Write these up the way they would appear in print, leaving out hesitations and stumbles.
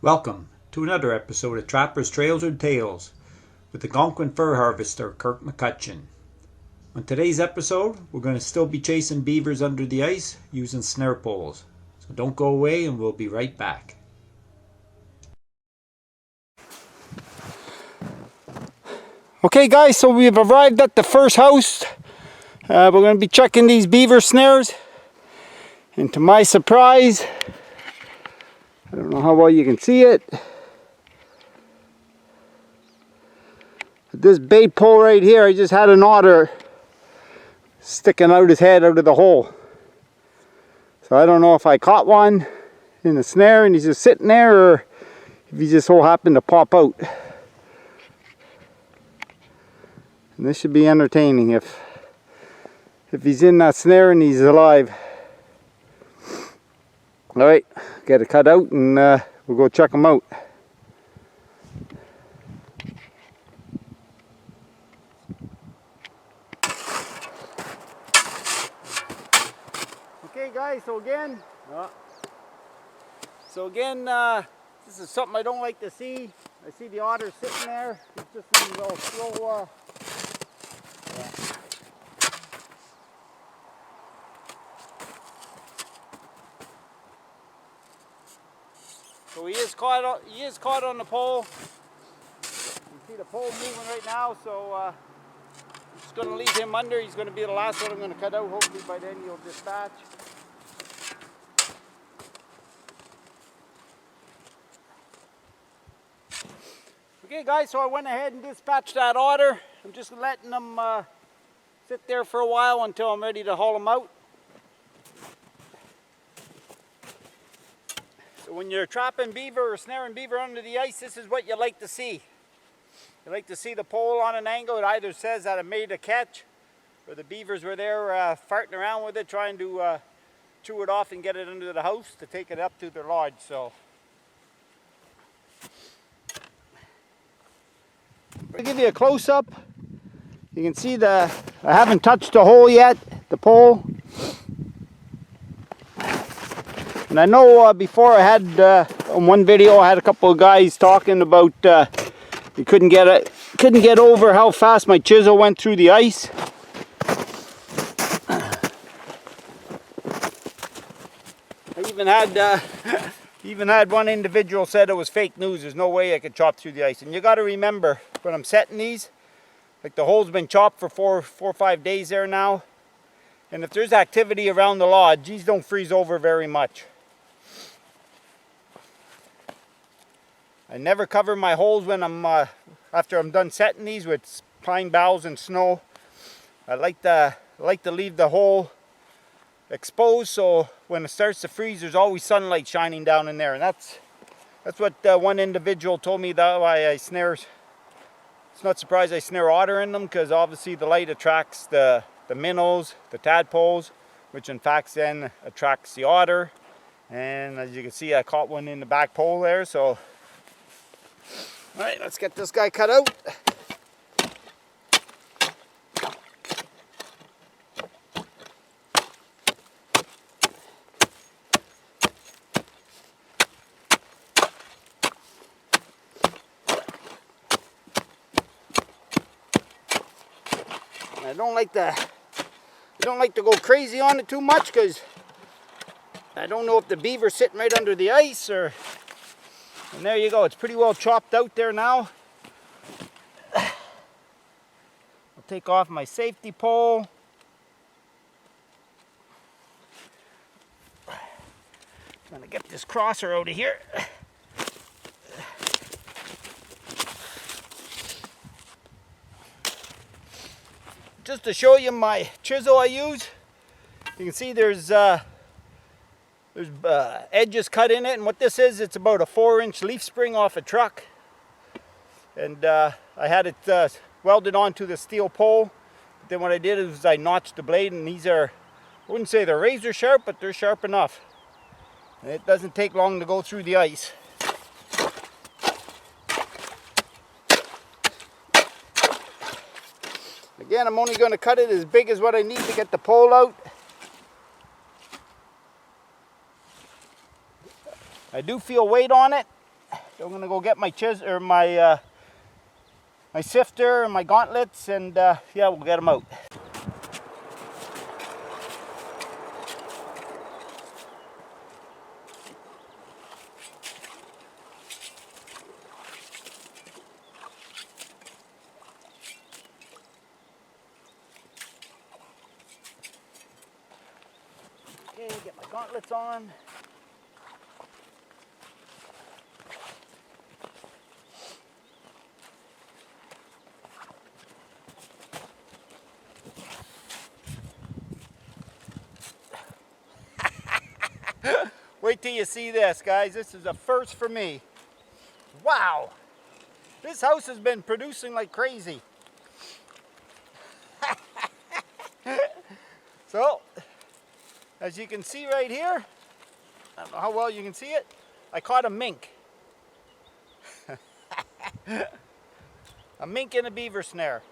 Welcome to another episode of Trappers, Trails and Tales with the Algonquin fur harvester Kirk McCutcheon. On today's episode, we're going to still be chasing beavers under the ice using snare poles. So don't go away and we'll be right back. Okay guys, so we've arrived at the first house. We're going to be checking these beaver snares. And to my surprise, I don't know how well you can see it, this bait pole right here, I just had an otter sticking out his head out of the hole. So I don't know if I caught one in the snare and he's just sitting there, or if he just so happened to pop out. And this should be entertaining if he's in that snare and he's alive. Alright, get it cut out and we'll go check him out. Okay guys, so again, this is something I don't like to see. I see the otter sitting there. He's just in a little slow. So he is caught on the pole. You can see the pole moving right now, so I'm just going to leave him under. He's going to be the last one I'm going to cut out. Hopefully by then he'll dispatch. Okay guys, so I went ahead and dispatched that otter. I'm just letting him sit there for a while until I'm ready to haul him out. So when you're trapping beaver or snaring beaver under the ice, this is what you like to see. You like to see the pole on an angle. It either says that it made a catch, or the beavers were there farting around with it, trying to chew it off and get it under the house to take it up to their lodge. So I'll give you a close-up. You can see I haven't touched the hole yet, the pole. And I know before I had, on one video, I had a couple of guys talking about you couldn't get over how fast my chisel went through the ice. I even had one individual said it was fake news. There's no way I could chop through the ice. And you got to remember, when I'm setting these, like the hole's been chopped for four or 5 days there now. And if there's activity around the lodge, these don't freeze over very much. I never cover my holes when after I'm done setting these with pine boughs and snow. I like to leave the hole exposed, so when it starts to freeze, there's always sunlight shining down in there. And that's what one individual told me that why I snare. It's not surprised I snare otter in them, because obviously the light attracts the minnows, the tadpoles, which in fact then attracts the otter. And as you can see, I caught one in the back pole there. So all right, let's get this guy cut out. I don't like to go crazy on it too much, because I don't know if the beaver's sitting right under the ice or. And there you go, it's pretty well chopped out there now. I'll take off my safety pole. I'm gonna get this crosser out of here. Just to show you my chisel I use, you can see there's edges cut in it, and what this is, it's about a 4-inch leaf spring off a truck, and I had it welded onto the steel pole. But then what I did is I notched the blade, and these are, I wouldn't say they're razor sharp, but they're sharp enough, and it doesn't take long to go through the ice. Again, I'm only going to cut it as big as what I need to get the pole out. I do feel weight on it. So I'm gonna go get my chisel or my my sifter and my gauntlets, and yeah, we'll get them out. Okay, get my gauntlets on. Wait till you see this, guys. This is a first for me. Wow! This house has been producing like crazy. So, as you can see right here, I don't know how well you can see it, I caught a mink. A mink in a beaver snare.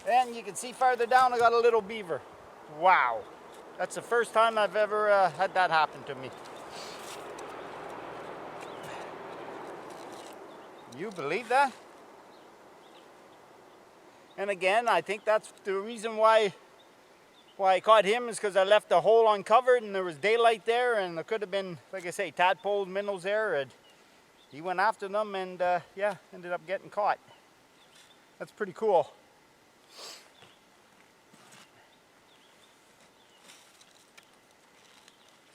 And you can see farther down I got a little beaver. Wow! That's the first time I've ever had that happen to me. You believe that? And again, I think that's the reason why I caught him, is because I left the hole uncovered and there was daylight there, and there could have been, like I say, tadpoles, minnows there, and he went after them and yeah, ended up getting caught. That's pretty cool.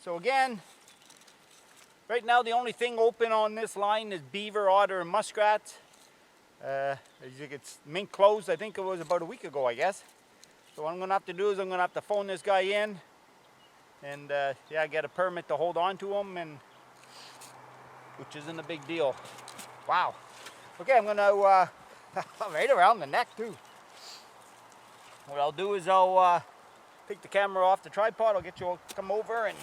So again, right now the only thing open on this line is beaver, otter, and muskrat. As you can, mink closed, I think it was about a week ago, I guess. So what I'm going to have to do is I'm going to have to phone this guy in and yeah, get a permit to hold on to him, and which isn't a big deal. Wow. Okay, I'm going to right around the neck too. What I'll do is I'll take the camera off the tripod. I'll get you all to come over and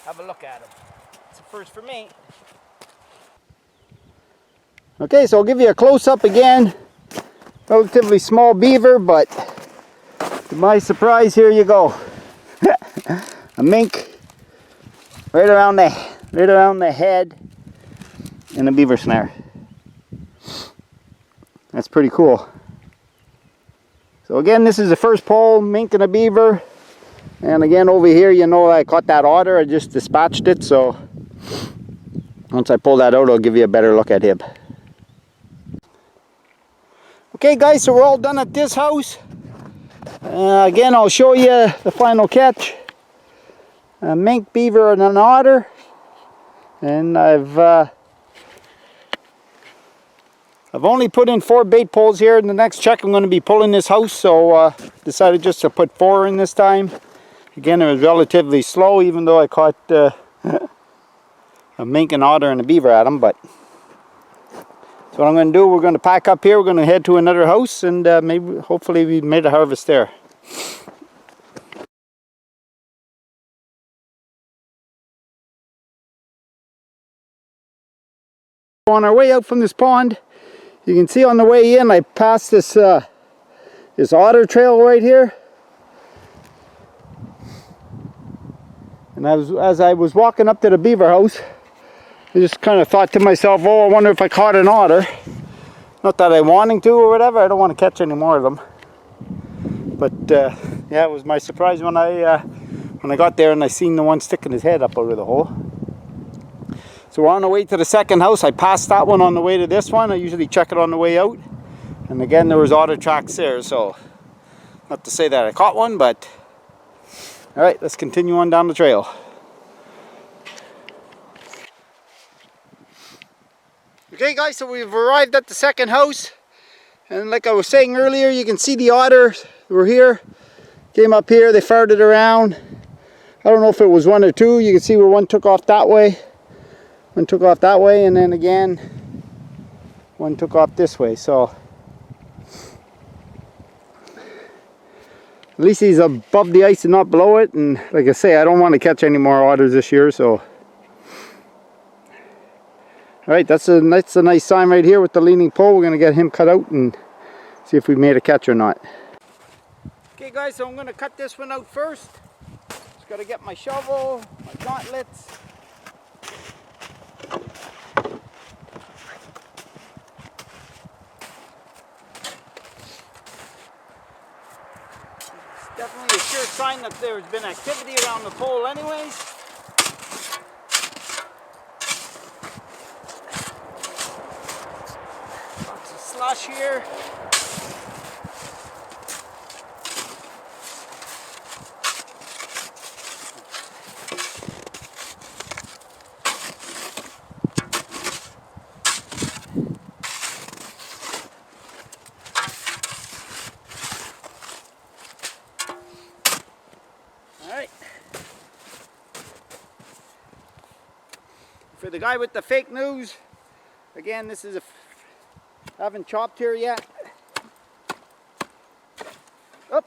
have a look at him. It's a first for me. Okay, so I'll give you a close-up again. Relatively small beaver, but to my surprise, here you go. A mink right around the head and a beaver snare. That's pretty cool. So again, this is the first pull, mink and a beaver. And again, over here, you know, I caught that otter. I just dispatched it, so once I pull that out, I'll give you a better look at him. Okay guys, so we're all done at this house. Again, I'll show you the final catch. A mink, beaver, and an otter. And I've only put in 4 bait poles here. In the next check, I'm going to be pulling this house, so decided just to put 4 in this time. Again, it was relatively slow, even though I caught a mink, an otter, and a beaver at them. But so what I'm going to do, we're going to pack up here. We're going to head to another house, and maybe, hopefully, we made a harvest there. On our way out from this pond, you can see on the way in, I passed this this otter trail right here. And as I was walking up to the beaver house, I just kind of thought to myself, oh, I wonder if I caught an otter. Not that I'm wanting to or whatever, I don't want to catch any more of them. But yeah, it was my surprise when I got there and I seen the one sticking his head up over the hole. So we're on the way to the second house. I passed that one on the way to this one. I usually check it on the way out. And again, there was otter tracks there, so not to say that I caught one, but alright, let's continue on down the trail. Okay guys, so we've arrived at the second house. And like I was saying earlier, you can see the otters were here. Came up here, they farted around. I don't know if it was 1 or 2. You can see where one took off that way. One took off that way, and then again, one took off this way. So at least he's above the ice and not below it. And like I say, I don't want to catch any more otters this year. So alright, that's a nice sign right here with the leaning pole. We're going to get him cut out and see if we made a catch or not. Okay guys, so I'm going to cut this one out first. Just got to get my shovel, my gauntlets. sign that there's been activity around the pole anyways. Lots of slush here. Alright. For the guy with the fake news, again, this is I haven't chopped here yet. Up.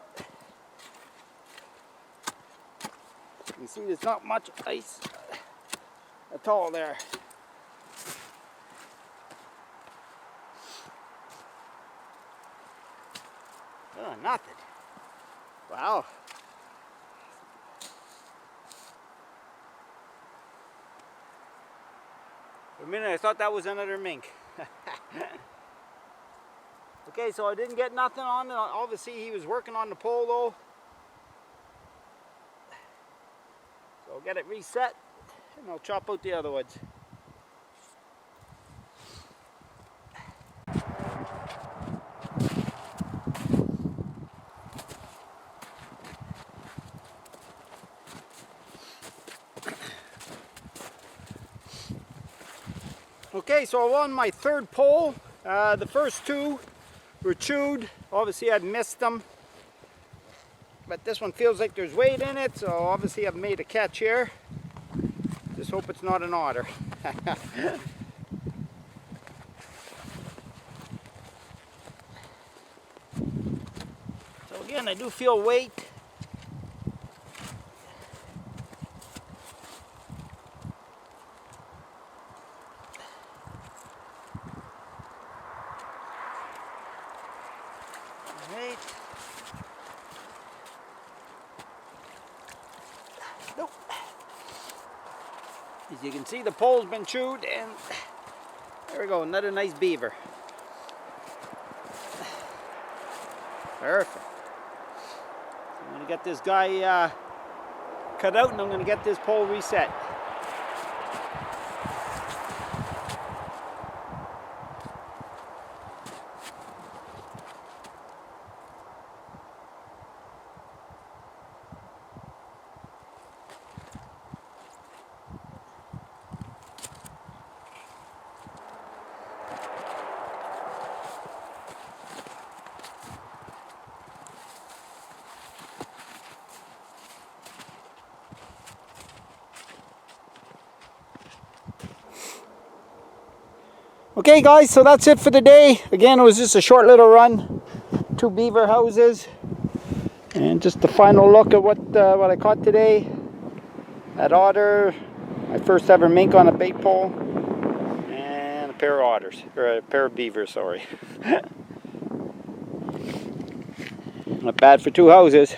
You can see there's not much ice at all there. Oh, nothing. Wow. For a minute I thought that was another mink. Okay, so I didn't get nothing on it. Obviously he was working on the pole though. So I'll get it reset and I'll chop out the other ones. Okay, so I'm on my third pole. The first two were chewed. Obviously I'd missed them. But this one feels like there's weight in it, so obviously I've made a catch here. Just hope it's not an otter. So again, I do feel weight. Right. Nope. As you can see, the pole's been chewed, and there we go, another nice beaver. Perfect. So I'm going to get this guy cut out, and I'm going to get this pole reset. Okay guys, so that's it for the day. Again, it was just a short little run. 2 beaver houses. And just the final look at what I caught today. That otter, my first ever mink on a bait pole. And a pair of otters, or a pair of beavers, sorry. Not bad for 2 houses.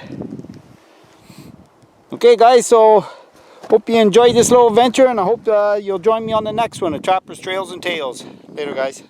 Okay guys, so hope you enjoyed this little adventure, and I hope you'll join me on the next one of Trappers, Trails, and Tales. Later guys.